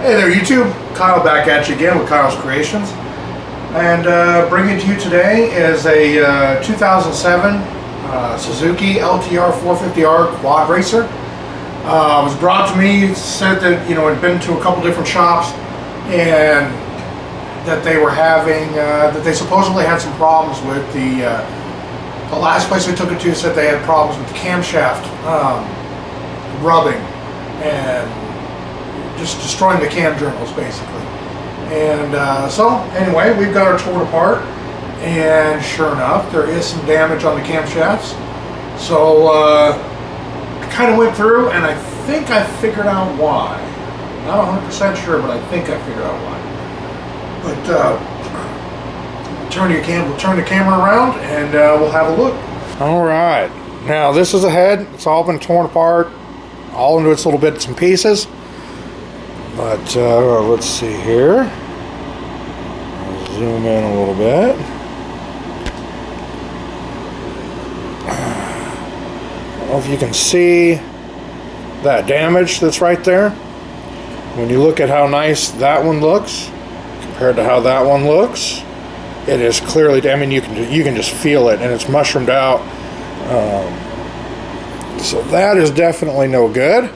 Hey there YouTube, Kyle back at you again with Kyle's Creations, and bringing to you today is a 2007 Suzuki ltr450r quad racer. It was brought to me, said that it had been to a couple different shops and that they were having, that they supposedly had some problems with the last place I took it to said they had problems with the camshaft rubbing and just destroying the cam journals basically. And so anyway, we've got her torn apart, and sure enough there is some damage on the camshafts. So I kind of went through and I think I figured out why. Not 100% sure, but I think I figured out why. But we'll turn the camera around and we'll have a look. Alright, now this is the head. It's all been torn apart, all into its little bits and pieces. But let's see here. I'll zoom in a little bit. I don't know if you can see that damage that's right there. When you look at how nice that one looks compared to how that one looks, it is clearly, I mean, you can just feel it, and it's mushroomed out. So that is definitely no good.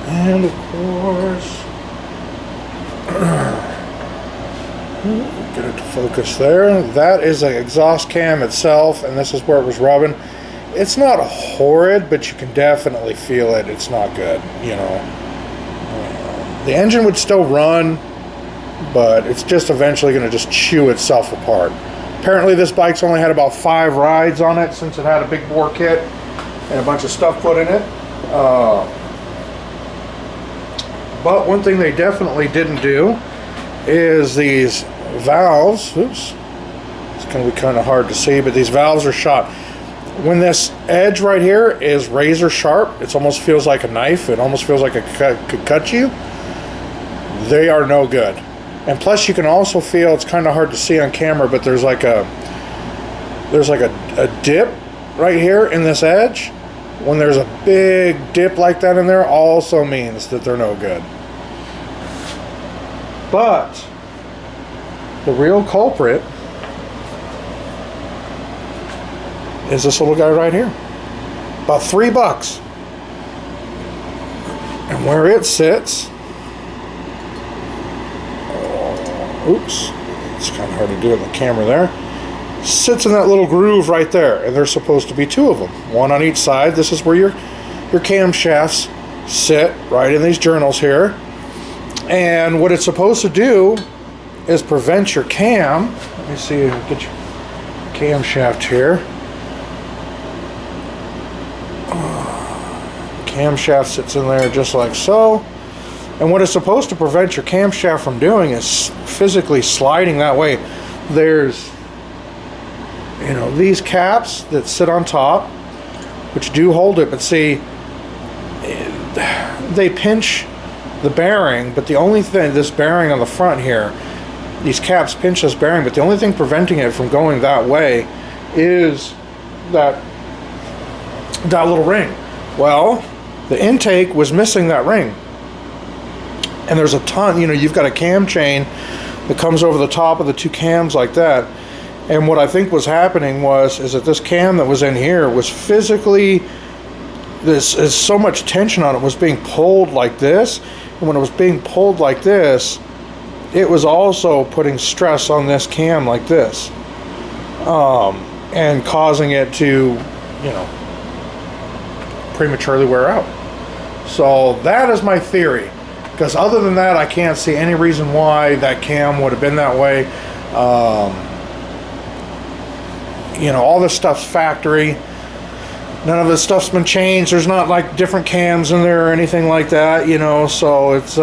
And of course, get it to focus there. That is an exhaust cam itself, and this is where it was rubbing. It's not horrid, but you can definitely feel it. It's not good, the engine would still run, but it's just eventually going to just chew itself apart. Apparently this bike's only had about 5 rides on it since it had a big bore kit and a bunch of stuff put in it. But one thing they definitely didn't do is these valves. Oops, it's going to be kind of hard to see, but these valves are shot. When this edge right here is razor sharp, it almost feels like a knife. It almost feels like it could cut you. They are no good. And plus, you can also feel, it's kind of hard to see on camera, but there's like a dip right here in this edge. When there's a big dip like that in there, also means that they're no good. But the real culprit is this little guy right here. About $3. And where it sits, oops, it's kind of hard to do it in the camera there, sits in that little groove right there, and there's supposed to be 2 of them, one on each side. This is where your camshafts sit, right in these journals here. And what it's supposed to do is prevent your cam. Let me see, get your camshaft here. Camshaft sits in there just like so. And what it's supposed to prevent your camshaft from doing is physically sliding that way. There's these caps that sit on top, which do hold it, but see, they pinch the bearing, but the only thing, this bearing on the front here, these caps pinch this bearing, but the only thing preventing it from going that way is that little ring. Well, the intake was missing that ring. And there's a ton, you've got a cam chain that comes over the top of the 2 cams like that. And what I think was happening is that this cam that was in here was physically, this is so much tension on it, was being pulled like this. And when it was being pulled like this, it was also putting stress on this cam like this. And causing it to, prematurely wear out. So that is my theory. Because other than that, I can't see any reason why that cam would have been that way. All this stuff's factory. None of this stuff's been changed. There's not like different cams in there or anything like that, so it's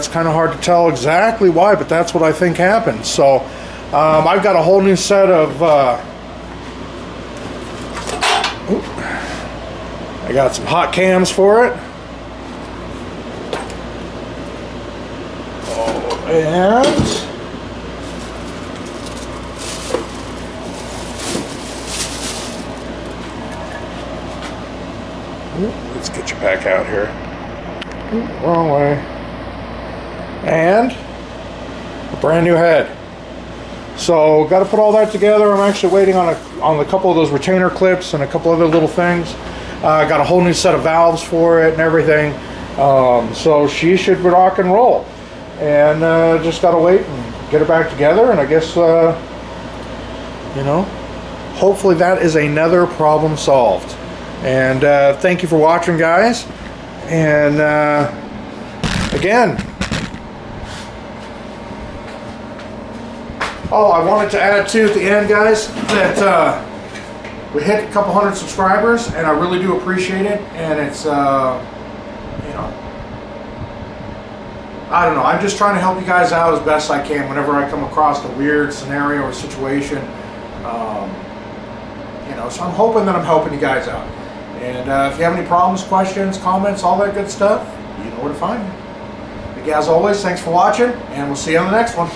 kind of hard to tell exactly why, but that's what I think happened. So I've got a whole new set of I got some hot cams for it. And let's get you back out here. Wrong way. And a brand new head. So got to put all that together. I'm actually waiting on a couple of those retainer clips and a couple other little things. Got a whole new set of valves for it and everything. So she should rock and roll. And just got to wait and get her back together. And I guess, you know, hopefully that is another problem solved. And thank you for watching, guys. And again, oh, I wanted to add too at the end, guys, that we hit a couple hundred subscribers, and I really do appreciate it. And it's, you know, I don't know, I'm just trying to help you guys out as best I can whenever I come across a weird scenario or situation. You know, so I'm hoping that I'm helping you guys out. And if you have any problems, questions, comments, all that good stuff, you know where to find me. As always, thanks for watching, and we'll see you on the next one.